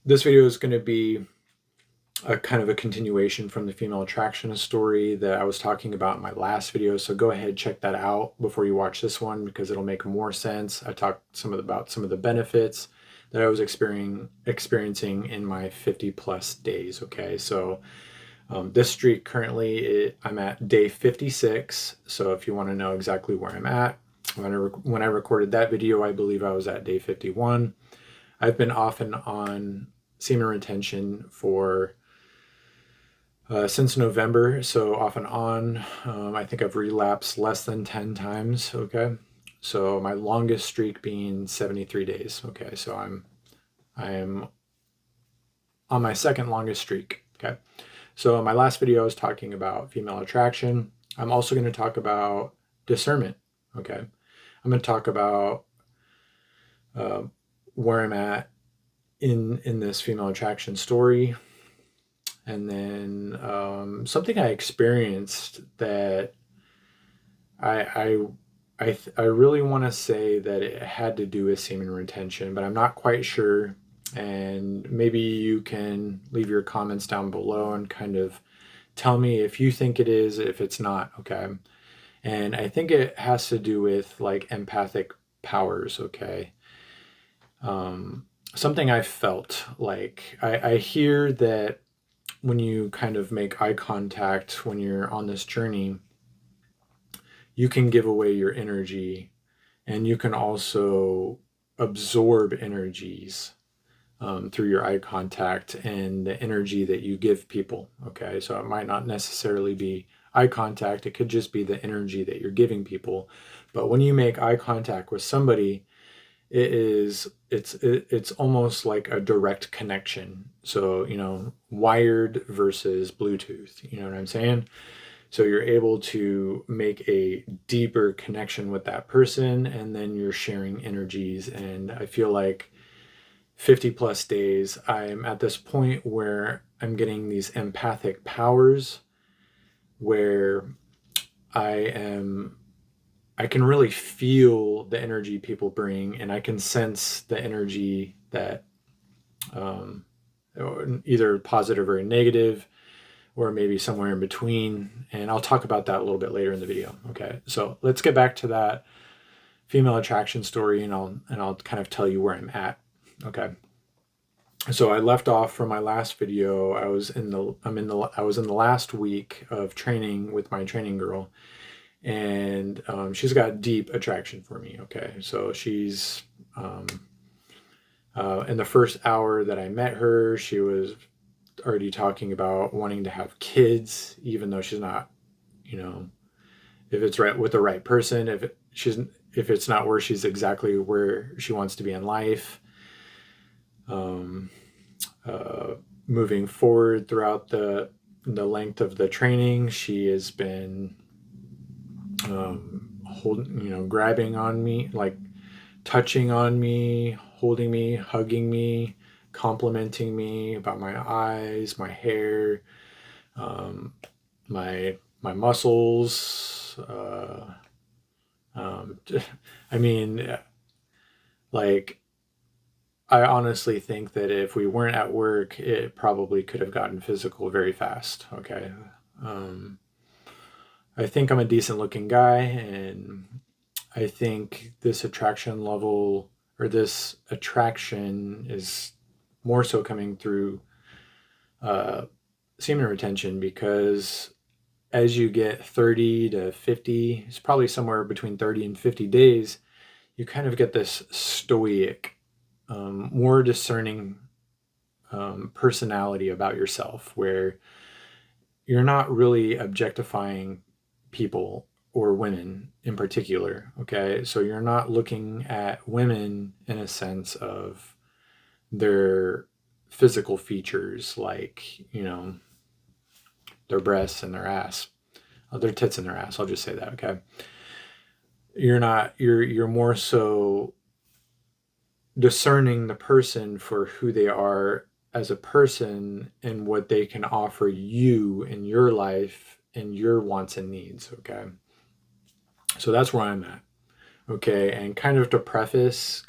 This video is going to be a kind of a continuation from the female attraction story that I was talking about in my last video. So go ahead, check that out before you watch this one, because it'll make more sense. I talked about some of the benefits that I was experiencing in my 50 plus days. Okay, so this streak currently, I'm at day 56. So if you want to know exactly where I'm at, when I recorded that video, I believe I was at day 51. I've been off and on semen retention for since November, so off and on. I think I've relapsed less than 10 times. Okay, so my longest streak being 73 days. Okay, so I am on my second longest streak. Okay, so in my last video I was talking about female attraction. I'm also going to talk about discernment. Okay, I'm going to talk about where I'm at in this female attraction story, and then something I experienced that I really want to say that it had to do with semen retention, but I'm not quite sure. And maybe you can leave your comments down below and kind of tell me if you think it is, if it's not. Okay, and I think it has to do with like empathic powers. Okay, something I felt like I hear that when you kind of make eye contact when you're on this journey, you can give away your energy, and you can also absorb energies through your eye contact and the energy that you give people. Okay, so it might not necessarily be eye contact, it could just be the energy that you're giving people. But when you make eye contact with somebody, it's almost like a direct connection. So, wired versus Bluetooth, you know what I'm saying? So you're able to make a deeper connection with that person, and then you're sharing energies. And I feel like 50 plus days, I'm at this point where I'm getting these empathic powers where I can really feel the energy people bring, and I can sense the energy that either positive or negative, or maybe somewhere in between. And I'll talk about that a little bit later in the video. Okay, so let's get back to that female attraction story, and I'll kind of tell you where I'm at. Okay, so I left off from my last video. I was in the last week of training with my training girl, and she's got deep attraction for me. Okay, so she's in the first hour that I met her, she was already talking about wanting to have kids, even though she's not, if it's right with the right person, if it's not where she's exactly where she wants to be in life. Moving forward throughout the length of the training, she has been holding, grabbing on me, like touching on me, holding me, hugging me, complimenting me about my eyes, my hair, my muscles. I mean, like, I honestly think that if we weren't at work, it probably could have gotten physical very fast. Okay. I think I'm a decent looking guy, and I think this attraction level, or this attraction, is more so coming through semen retention, because as you get 30 to 50, it's probably somewhere between 30 and 50 days, you kind of get this stoic, more discerning personality about yourself, where you're not really objectifying people or women in particular. Okay, so you're not looking at women in a sense of their physical features, like, their breasts and their ass, their tits and their ass. I'll just say that. Okay, you're more so discerning the person for who they are as a person and what they can offer you in your life and your wants and needs. Okay, so that's where I'm at. Okay, and kind of to preface,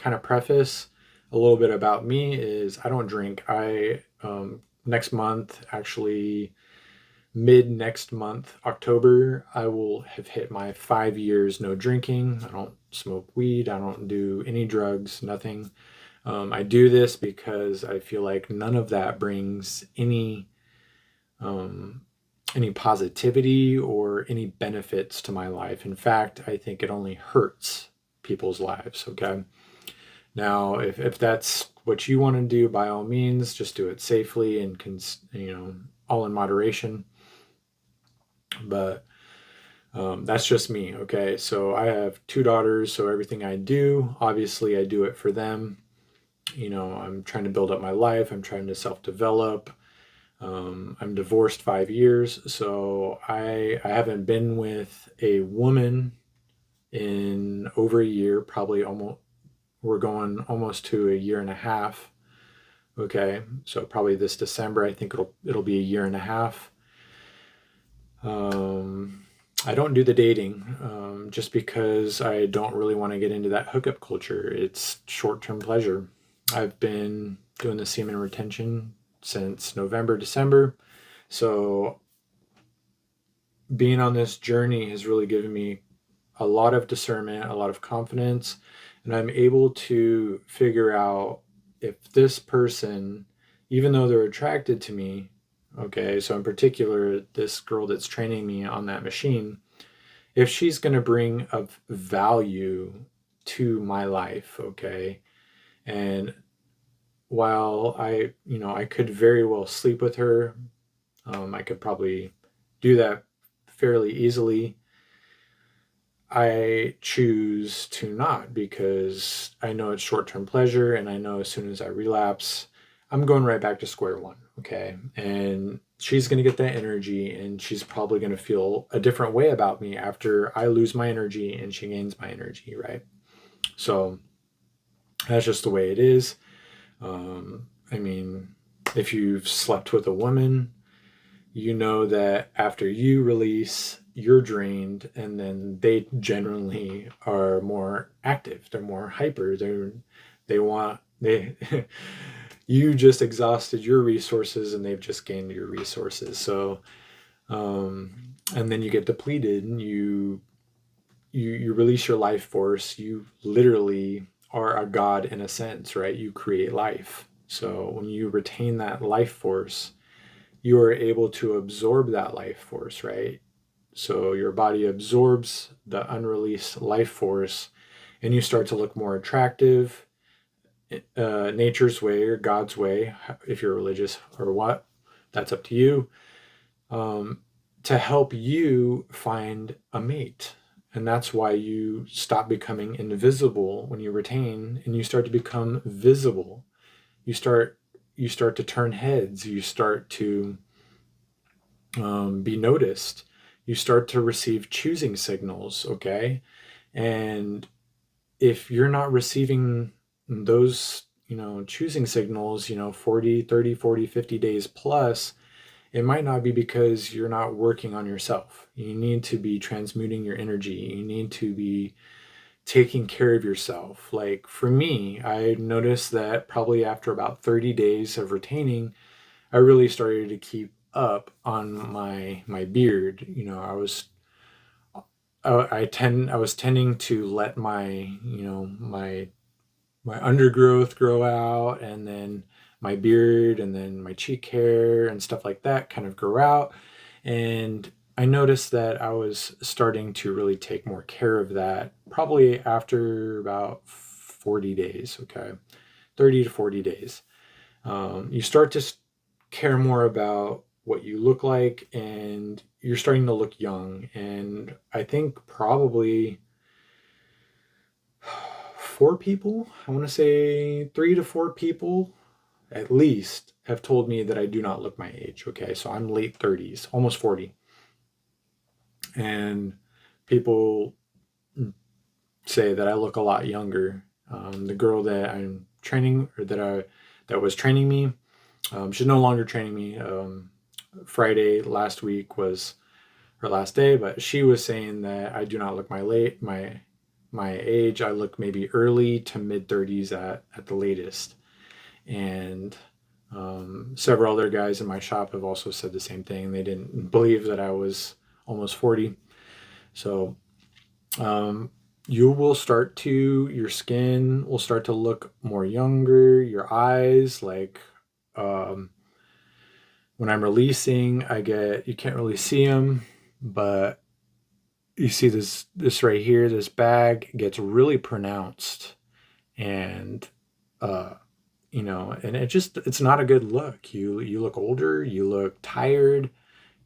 a little bit about me is I don't drink. I next month, actually mid next month, October, I will have hit my 5 years no drinking. I don't smoke weed. I don't do any drugs, nothing. I do this because I feel like none of that brings um, any positivity or any benefits to my life. In fact, I think it only hurts people's lives. Okay. Now, if that's what you want to do, by all means, just do it safely and all in moderation. But that's just me. Okay. So I have two daughters. So everything I do, obviously, I do it for them. I'm trying to build up my life. I'm trying to self-develop. I'm divorced 5 years, so I haven't been with a woman in over a year. Probably almost, we're going almost to a year and a half. Okay, so probably this December, I think it'll be a year and a half. I don't do the dating just because I don't really want to get into that hookup culture. It's short-term pleasure. I've been doing the semen retention since November, December. So being on this journey has really given me a lot of discernment, a lot of confidence, and I'm able to figure out if this person, even though they're attracted to me, okay, so in particular, this girl that's training me on that machine, if she's going to bring of value to my life, okay, and while I could very well sleep with her, I could probably do that fairly easily. I choose to not because I know it's short-term pleasure, and I know as soon as I relapse, I'm going right back to square one, okay? And she's going to get that energy, and she's probably going to feel a different way about me after I lose my energy and she gains my energy, right? So that's just the way it is. I mean, if you've slept with a woman, you know that after you release, you're drained, and then they generally are more active. They're more hyper. They want they you just exhausted your resources, and they've just gained your resources. So and then you get depleted, and you release your life force. You literally are a god in a sense, right? You create life. So when you retain that life force, you are able to absorb that life force, right? So your body absorbs the unreleased life force, and you start to look more attractive, nature's way or God's way, if you're religious or what, that's up to you, to help you find a mate. And that's why you stop becoming invisible when you retain, and you start to become visible. You start to turn heads. You start to be noticed. You start to receive choosing signals, okay? And if you're not receiving those, choosing signals, 40, 30, 40, 50 days plus, it might not be because you're not working on yourself. You need to be transmuting your energy. You need to be taking care of yourself. Like for me, I noticed that probably after about 30 days of retaining, I really started to keep up on my beard. I was tending to let my undergrowth grow out, and then my beard, and then my cheek hair and stuff like that kind of grow out. And I noticed that I was starting to really take more care of that probably after about 40 days, okay? 30 to 40 days. You start to care more about what you look like, and you're starting to look young. And I think probably four people, I want to say 3 to 4 people at least, have told me that I do not look my age. Okay, so I'm late 30s, almost 40. And people say that I look a lot younger. The girl that I'm training, or that was training me, she's no longer training me. Friday last week was her last day, but she was saying that I do not look my my age. I look maybe early to mid 30s at the latest. And several other guys in my shop have also said the same thing. They didn't believe that I was almost 40. So you will start to, your skin will start to look more younger, your eyes, like um, when I'm releasing, you can't really see them, but you see this right here, this bag gets really pronounced. And uh, and it's not a good look. You look older, you look tired,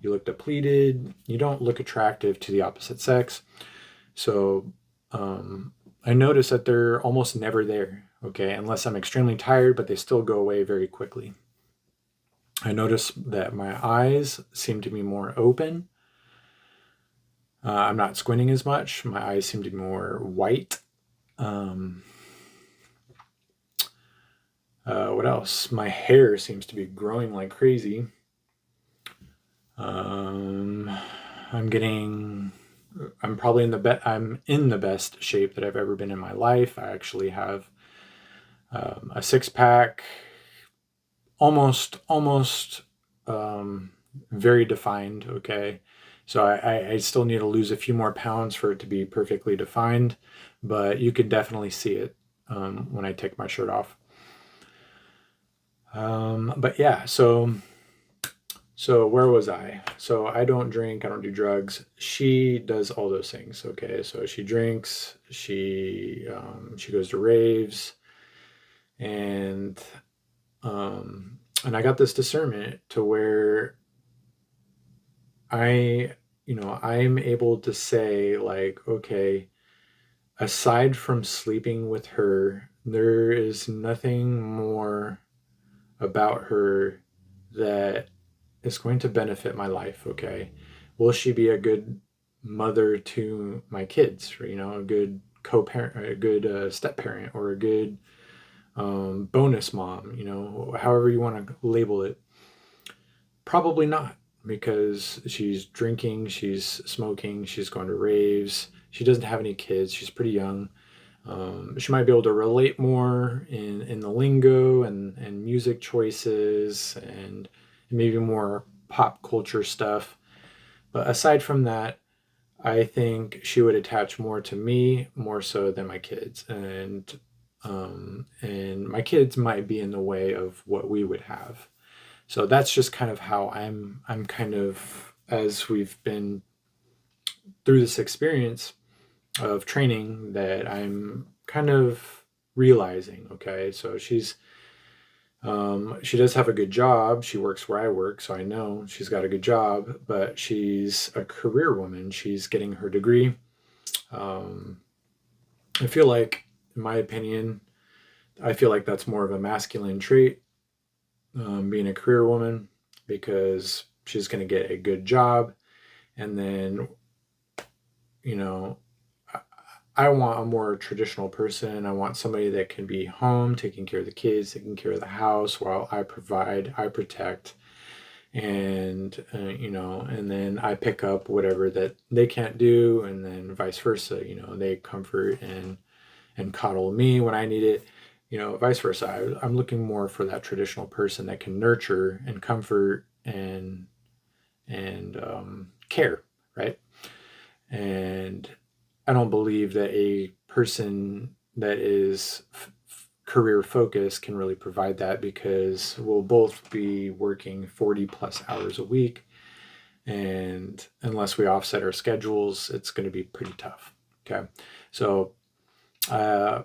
you look depleted, you don't look attractive to the opposite sex. So I notice that they're almost never there, okay, unless I'm extremely tired, but they still go away very quickly. I notice that my eyes seem to be more open. I'm not squinting as much. My eyes seem to be more white. Um, what else? My hair seems to be growing like crazy. Um, I'm getting. I'm in the best shape that I've ever been in my life. I actually have a six pack, almost very defined. Okay, so I still need to lose a few more pounds for it to be perfectly defined, but you could definitely see it when I take my shirt off. But yeah, so where was I? So I don't drink, I don't do drugs. She does all those things. Okay, so she drinks, she goes to raves, and and I got this discernment to where I'm able to say, like, okay, aside from sleeping with her, there is nothing more about her that is going to benefit my life. Okay, will she be a good mother to my kids, or, a good co-parent, a good step parent, or a good bonus mom, however you want to label it? Probably not, because she's drinking, she's smoking, she's going to raves, she doesn't have any kids, she's pretty young. She might be able to relate more in the lingo and music choices and maybe more pop culture stuff. But aside from that, I think she would attach more to me, more so than my kids. And my kids might be in the way of what we would have. So that's just kind of how I'm kind of, as we've been through this experience of training, that I'm kind of realizing. Okay, so she does have a good job. She works where I work, so I know she's got a good job, but she's a career woman. She's getting her degree. um, I feel like, in my opinion, I feel like that's more of a masculine trait, being a career woman, because she's going to get a good job. And then, you know, I want a more traditional person. I want somebody that can be home, taking care of the kids, taking care of the house, while I provide, I protect, and and then I pick up whatever that they can't do, and then vice versa. They comfort and coddle me when I need it. Vice versa. I'm looking more for that traditional person that can nurture and comfort and care, right? And I don't believe that a person that is career focused can really provide that, because we'll both be working 40 plus hours a week. And unless we offset our schedules, it's going to be pretty tough. Okay. So uh,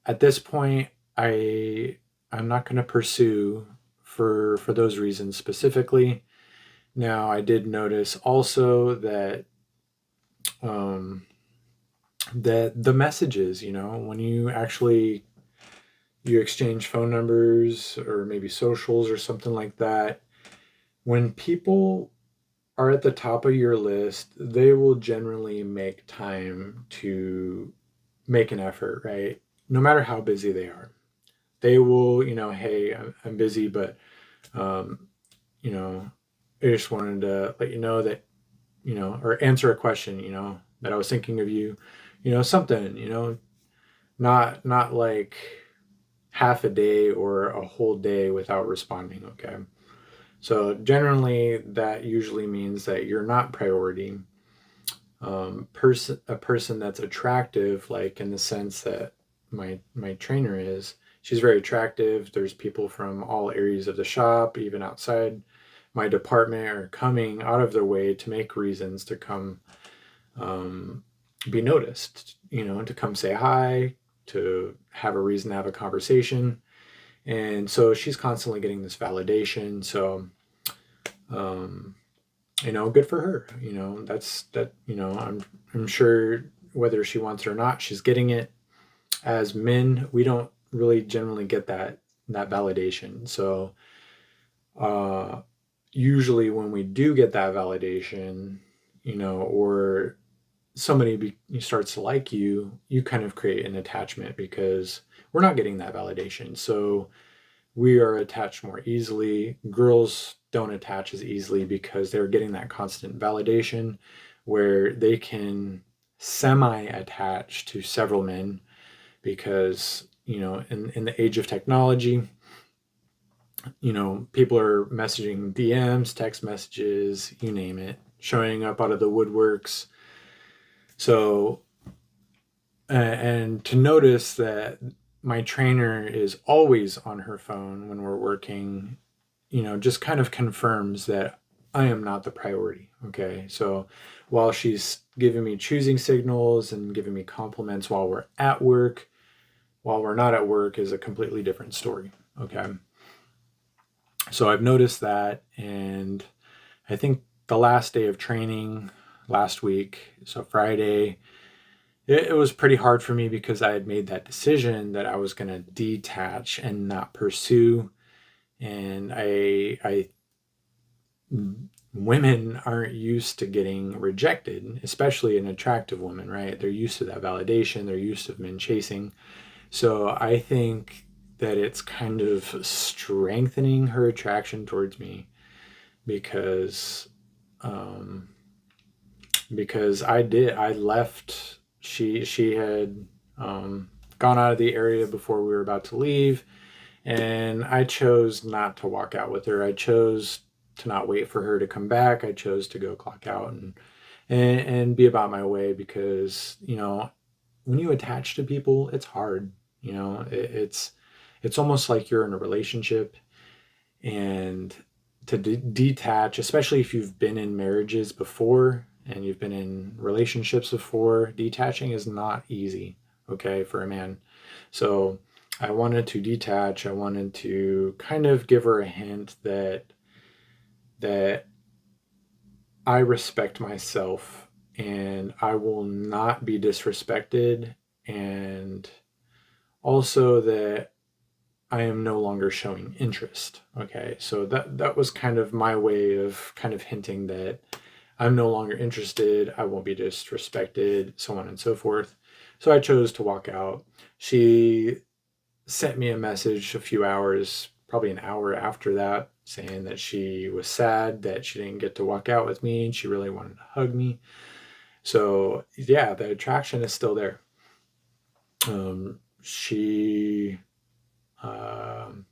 at this point, I'm not going to pursue for those reasons specifically. Now, I did notice also that um, that the messages, when you exchange phone numbers or maybe socials or something like that, when people are at the top of your list, they will generally make time to make an effort, right? No matter how busy they are, they will, hey, I'm busy, but um, you know, I just wanted to let you know that, or answer a question, that I was thinking of you. something, not like half a day or a whole day without responding. Okay. So generally that usually means that you're not priority. A person that's attractive, like in the sense that my trainer is, she's very attractive. There's people from all areas of the shop, even outside my department, are coming out of their way to make reasons to come um, be noticed, to come say hi, to have a reason to have a conversation. And so she's constantly getting this validation. So um, good for her. That's that. I'm sure whether she wants it or not, she's getting it. As men, we don't really generally get that validation. So uh, usually when we do get that validation, or somebody starts to like you, you kind of create an attachment because we're not getting that validation. So we are attached more easily. Girls don't attach as easily because they're getting that constant validation where they can semi-attach to several men because, in the age of technology, people are messaging DMs, text messages, you name it, showing up out of the woodworks. So, and to notice that my trainer is always on her phone when we're working, just kind of confirms that I am not the priority. Okay. So while she's giving me choosing signals and giving me compliments while we're at work, while we're not at work is a completely different story. Okay. So I've noticed that. And I think the last day of training last week, so Friday, it was pretty hard for me because I had made that decision that I was going to detach and not pursue. And women aren't used to getting rejected, especially an attractive woman, right? They're used to that validation. They're used to men chasing. So I think that it's kind of strengthening her attraction towards me because, um, because I left. She had gone out of the area before we were about to leave, and I chose not to walk out with her. I chose to not wait for her to come back. I chose to go clock out and be about my way because, when you attach to people, it's hard. It's almost like you're in a relationship, and to detach, especially if you've been in marriages before and you've been in relationships before, detaching is not easy, okay, for a man. So I wanted to detach. I wanted to kind of give her a hint that I respect myself and I will not be disrespected, and also that I am no longer showing interest. Okay, so that was kind of my way of kind of hinting that I'm no longer interested, I won't be disrespected, so on and so forth. So I chose to walk out. She sent me a message a few hours, probably an hour after that, saying that she was sad that she didn't get to walk out with me and she really wanted to hug me. So yeah, the attraction is still there. She um,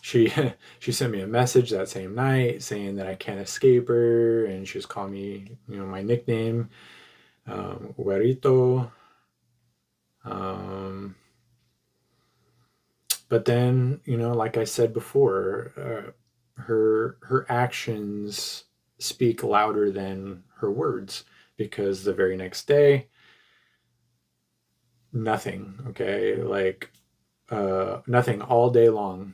she she sent me a message that same night saying that I can't escape her, and she was calling me, my nickname, Guarito. Um, but then, like I said before, her actions speak louder than her words, because the very next day, nothing. Okay, like nothing all day long.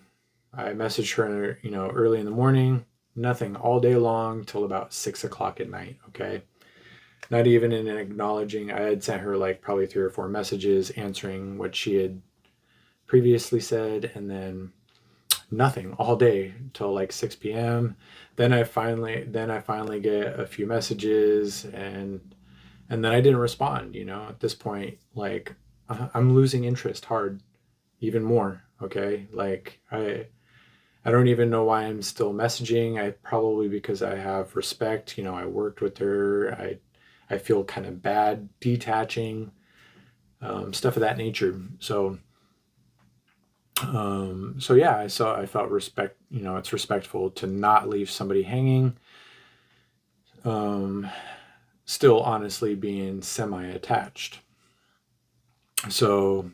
I messaged her, early in the morning, nothing all day long till about 6 o'clock at night. Okay. Not even in acknowledging. I had sent her like probably 3 or 4 messages answering what she had previously said, and then nothing all day till like 6 p.m. Then I finally get a few messages, and then I didn't respond. At this point, like I'm losing interest hard, even more. Okay. Like I don't even know why I'm still messaging. I probably because I have respect. I worked with her. I feel kind of bad detaching. stuff of that nature. So yeah, I felt respect, it's respectful to not leave somebody hanging. Still honestly being semi-attached. So,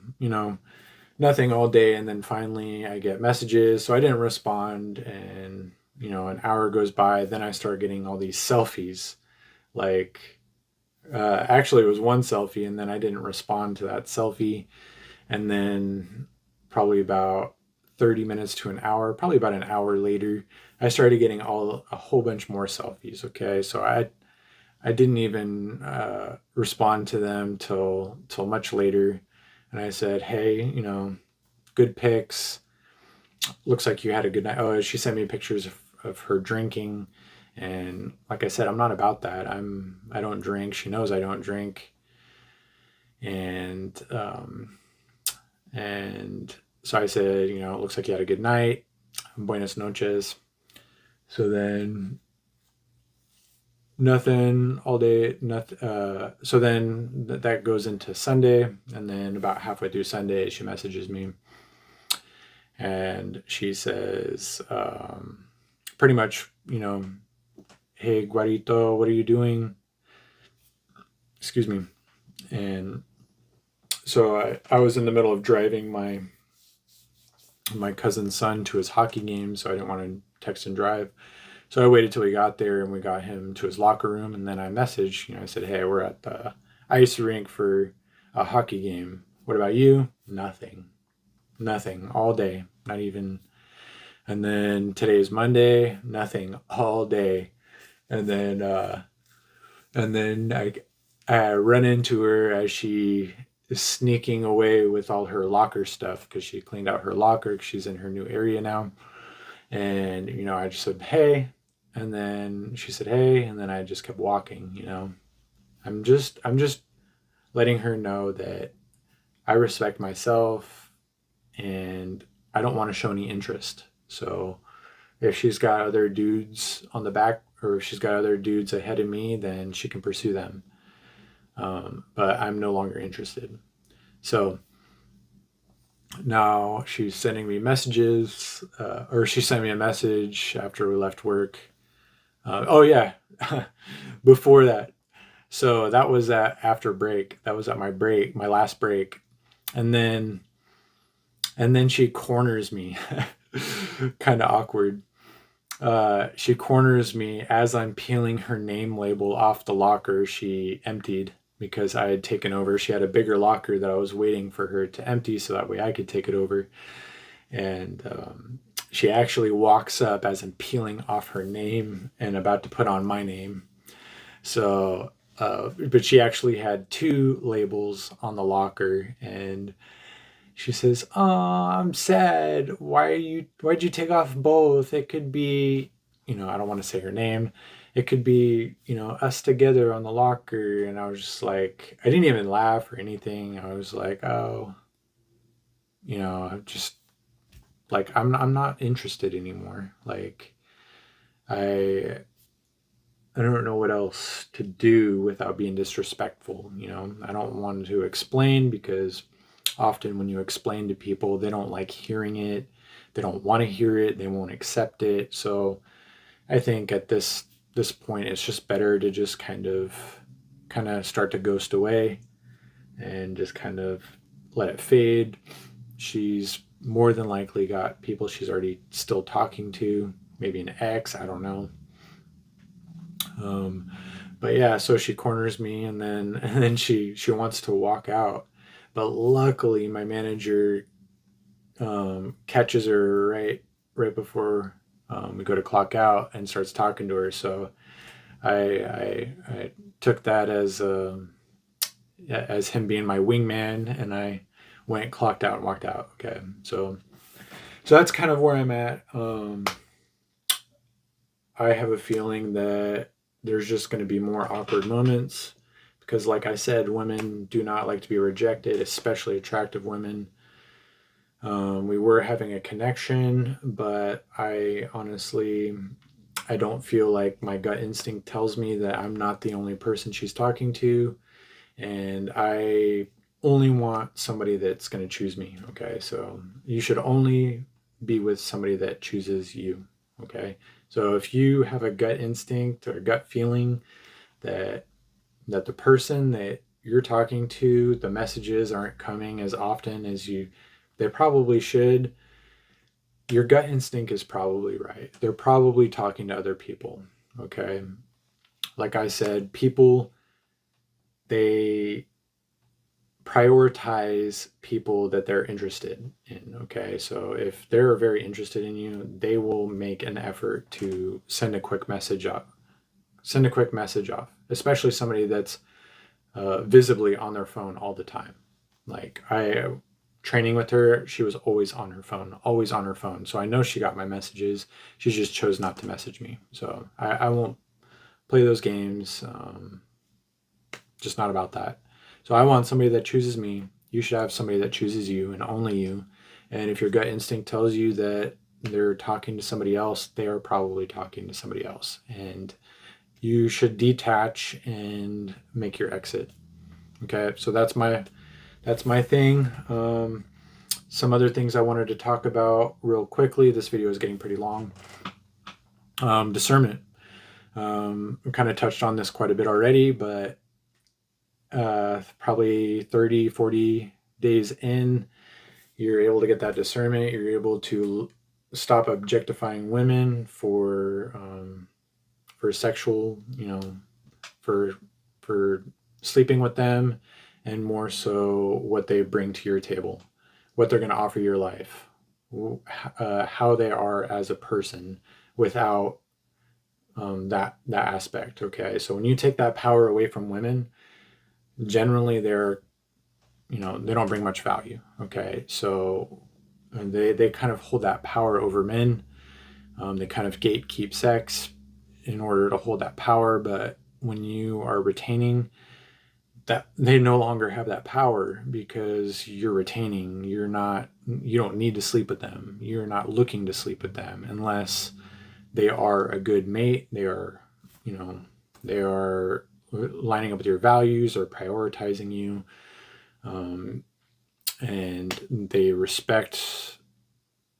nothing all day. And then finally I get messages. So I didn't respond. And, an hour goes by. Then I start getting all these selfies. Like, actually, it was one selfie. And then I didn't respond to that selfie. And then probably about 30 minutes to an hour, probably about an hour later, I started getting a whole bunch more selfies. Okay. So I didn't even respond to them till much later. And I said, hey, good pics. Looks like you had a good night. Oh, she sent me pictures of her drinking. And like I said, I'm not about that. I don't drink. She knows I don't drink. And so I said, it looks like you had a good night. Buenas noches. So then nothing all day. Nothing. So then that goes into Sunday, and then about halfway through Sunday, she messages me, and she says, pretty much, hey, Guarito, what are you doing? Excuse me. And so I was in the middle of driving my cousin's son to his hockey game, so I didn't want to text and drive. So I waited till he got there, and we got him to his locker room, and then I messaged, I said, hey, we're at the ice rink for a hockey game. What about you? Nothing all day, not even. And then today's Monday, nothing all day. And then I run into her as she is sneaking away with all her locker stuff, because she cleaned out her locker, because she's in her new area now. And, I just said, hey. And then she said, hey. And then I just kept walking, I'm just letting her know that I respect myself and I don't want to show any interest. So if she's got other dudes on the back, or if she's got other dudes ahead of me, then she can pursue them. But I'm no longer interested. So now she's sending me messages, or she sent me a message after we left work. Oh yeah, before that. So that was after break. That was at my break, my last break. And then she corners me. Kind of awkward. She corners me as I'm peeling her name label off the locker she emptied, because I had taken over. She had a bigger locker that I was waiting for her to empty, so that way I could take it over. And she actually walks up as I'm peeling off her name and about to put on my name. So, but she actually had two labels on the locker, and she says, "Oh, I'm sad. Why'd you take off both? It could be, I don't want to say her name. It could be, us together on the locker." And I was just like, I didn't even laugh or anything. I was like, oh, just like, I'm not interested anymore. Like, I don't know what else to do without being disrespectful. I don't want to explain, because often when you explain to people, they don't like hearing it. They don't want to hear it. They won't accept it. So I think at this point, it's just better to just kind of start to ghost away and just kind of let it fade. She's more than likely got people she's already still talking to, maybe an ex, I don't know. But yeah, so she corners me, and then she wants to walk out. But luckily, my manager catches her right before we go to clock out, and starts talking to her. So I took that as him being my wingman, and I went, clocked out, and walked out. Okay, so that's kind of where I'm at. I have a feeling that there's just going to be more awkward moments, because, like I said, women do not like to be rejected, especially attractive women. We were having a connection, but I honestly, I don't feel like, my gut instinct tells me that I'm not the only person she's talking to. And I only want somebody that's going to choose me. Okay, so you should only be with somebody that chooses you. Okay, so if you have a gut instinct or a gut feeling that the person that you're talking to, the messages aren't coming as often as they probably should, your gut instinct is probably right. They're probably talking to other people. Okay, like I said, people, they prioritize people that they're interested in. Okay, so if they're very interested in you, they will make an effort to send a quick message off. Send a quick message off, especially somebody that's visibly on their phone all the time. Like I training with her, she was always on her phone, always on her phone. So I know she got my messages. She just chose not to message me. So I won't play those games. Just not about that. So I want somebody that chooses me. You should have somebody that chooses you and only you. And if your gut instinct tells you that they're talking to somebody else, they are probably talking to somebody else. And you should detach and make your exit. Okay, so that's my thing. Some other things I wanted to talk about real quickly. This video is getting pretty long. Discernment. I kind of touched on this quite a bit already, but probably 30, 40 days in, you're able to get that discernment. You're able to stop objectifying women for sexual, for sleeping with them, and more so what they bring to your table, what they're going to offer your life, how they are as a person without that aspect. Okay, so when you take that power away from women, generally they're, they don't bring much value. Okay, so they kind of hold that power over men. They kind of gatekeep sex in order to hold that power, but when you are retaining that, they no longer have that power because you're retaining. You don't need to sleep with them. You're not looking to sleep with them unless they are a good mate. They are, they are lining up with your values or prioritizing you. And they respect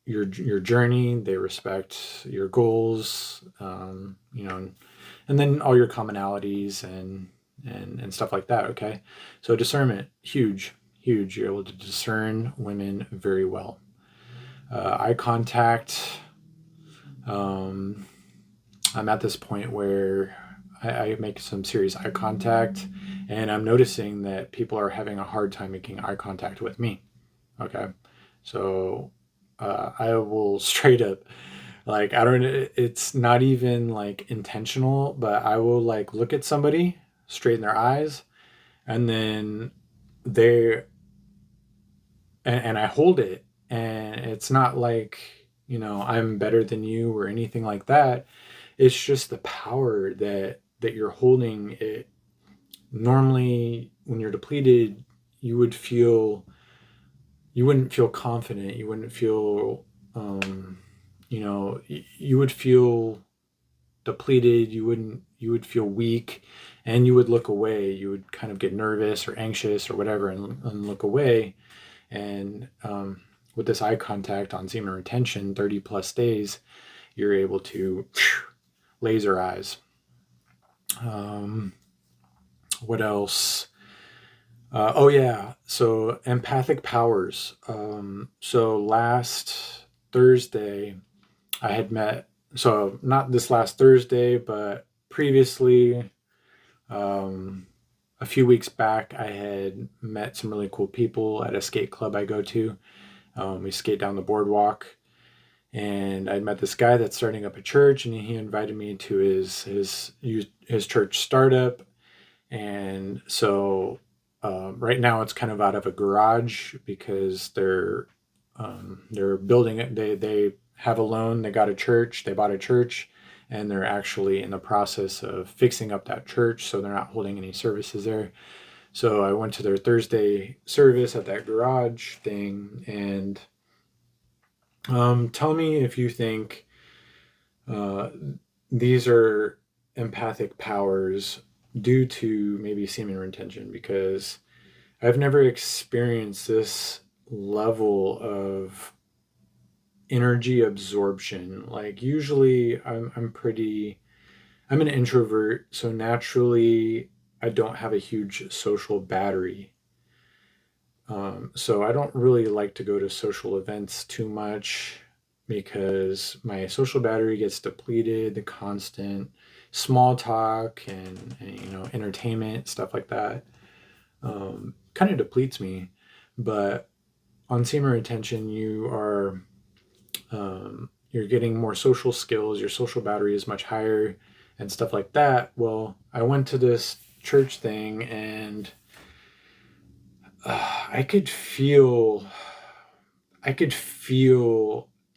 your journey. They respect your goals, and then all your commonalities and stuff like that. Okay, so discernment, huge. You're able to discern women very well. Eye contact. I'm at this point where I make some serious eye contact, and I'm noticing that people are having a hard time making eye contact with me. Okay, so I will straight up, like, I don't, it's not even like intentional, but I will like look at somebody straight in their eyes, and then they, and I hold it, and it's not like, I'm better than you or anything like that. It's just the power that you're holding it. Normally when you're depleted, you would feel, you wouldn't feel confident. You wouldn't feel, you would feel depleted. You would feel weak, and you would look away. You would kind of get nervous or anxious or whatever, and look away. And with this eye contact on semen retention, 30 plus days, you're able to laser eyes. What else? Oh yeah, so empathic powers. So last Thursday, I had met. So not this last Thursday, but previously, a few weeks back, I had met some really cool people at a skate club I go to. We skate down the boardwalk, and I met this guy that's starting up a church, and he invited me to his church startup. And so right now it's kind of out of a garage because they're building it. They have a loan. They got a church. They bought a church, and they're actually in the process of fixing up that church. So they're not holding any services there. So I went to their Thursday service at that garage thing, and tell me if you think uh, these are empathic powers due to maybe semen retention, because I've never experienced this level of energy absorption. Like usually I'm an introvert, so naturally I don't have a huge social battery. So I don't really like to go to social events too much because my social battery gets depleted, the constant small talk and entertainment, stuff like that, kind of depletes me. But on Semen Retention, you're getting more social skills, your social battery is much higher and stuff like that. Well, I went to this church thing and I could feel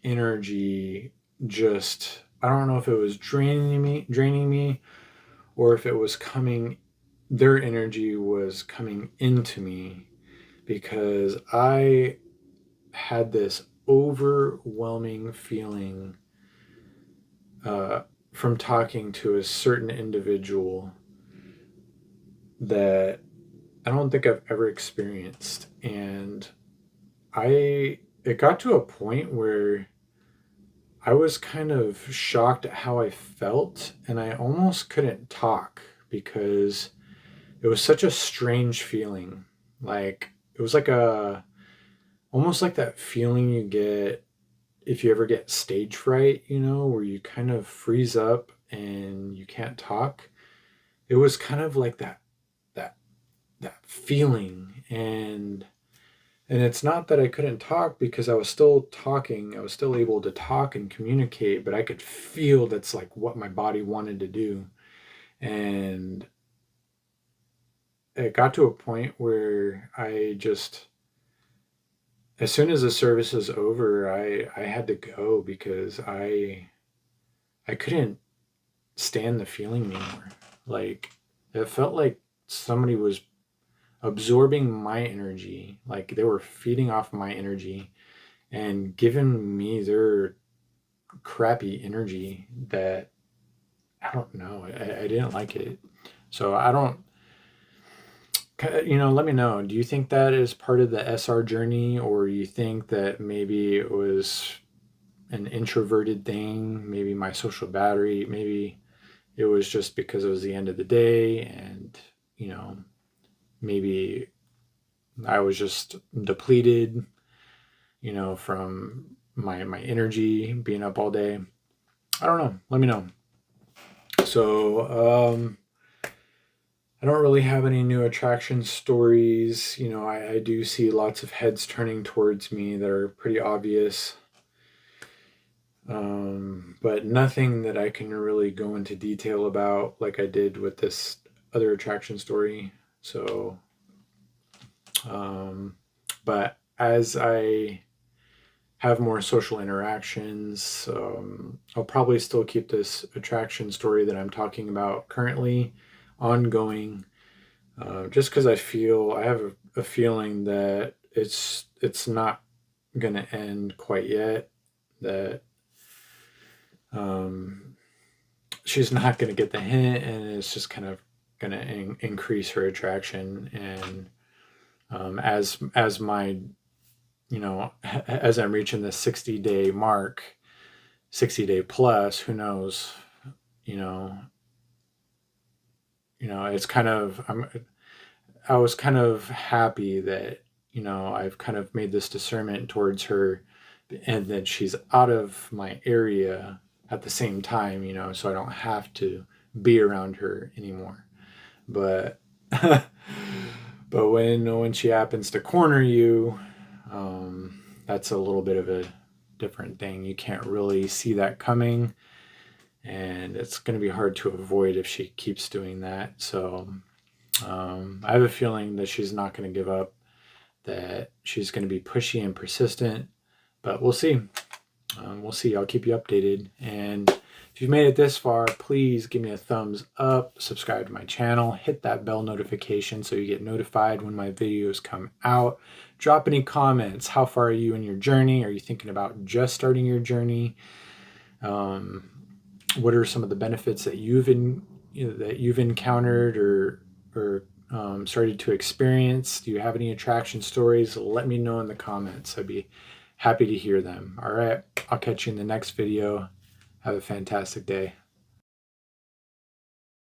energy just, I don't know if it was draining me or if it was coming, their energy was coming into me, because I had this overwhelming feeling from talking to a certain individual that I don't think I've ever experienced. And it got to a point where I was kind of shocked at how I felt, and I almost couldn't talk because it was such a strange feeling. Like it was like almost like that feeling you get if you ever get stage fright, where you kind of freeze up and you can't talk. It was kind of like that that feeling. And it's not that I couldn't talk, because I was still talking. I was still able to talk and communicate, but I could feel that's like what my body wanted to do. And it got to a point where I just, as soon as the service is over, I had to go because I couldn't stand the feeling anymore. Like it felt like somebody was absorbing my energy, like they were feeding off my energy and giving me their crappy energy that I don't know. I didn't like it. So I don't, let me know. Do you think that is part of the SR journey, or you think that maybe it was an introverted thing? Maybe my social battery, maybe it was just because it was the end of the day and, maybe I was just depleted, from my energy being up all day. I don't know. Let me know. So, I don't really have any new attraction stories. I do see lots of heads turning towards me that are pretty obvious. But nothing that I can really go into detail about like I did with this other attraction story. So, but as I have more social interactions, I'll probably still keep this attraction story that I'm talking about currently ongoing, just because I have a feeling that it's not going to end quite yet, that she's not going to get the hint, and it's just kind of going to increase her attraction. And as my as I'm reaching the 60-day mark, 60-day plus, who knows, you know, it's kind of, I was kind of happy that, I've kind of made this discernment towards her and that she's out of my area at the same time, so I don't have to be around her anymore. But, but when she happens to corner you, that's a little bit of a different thing. You can't really see that coming, and it's going to be hard to avoid if she keeps doing that. So I have a feeling that she's not going to give up, that she's going to be pushy and persistent, but we'll see. We'll see. I'll keep you updated. And if you've made it this far, please give me a thumbs up, subscribe to my channel, hit that bell notification so you get notified when my videos come out. Drop any comments. How far are you in your journey? Are you thinking about just starting your journey? What are some of the benefits that you've encountered or started to experience? Do you have any attraction stories? Let me know in the comments. I'd be happy to hear them. All right, I'll catch you in the next video. Have a fantastic day.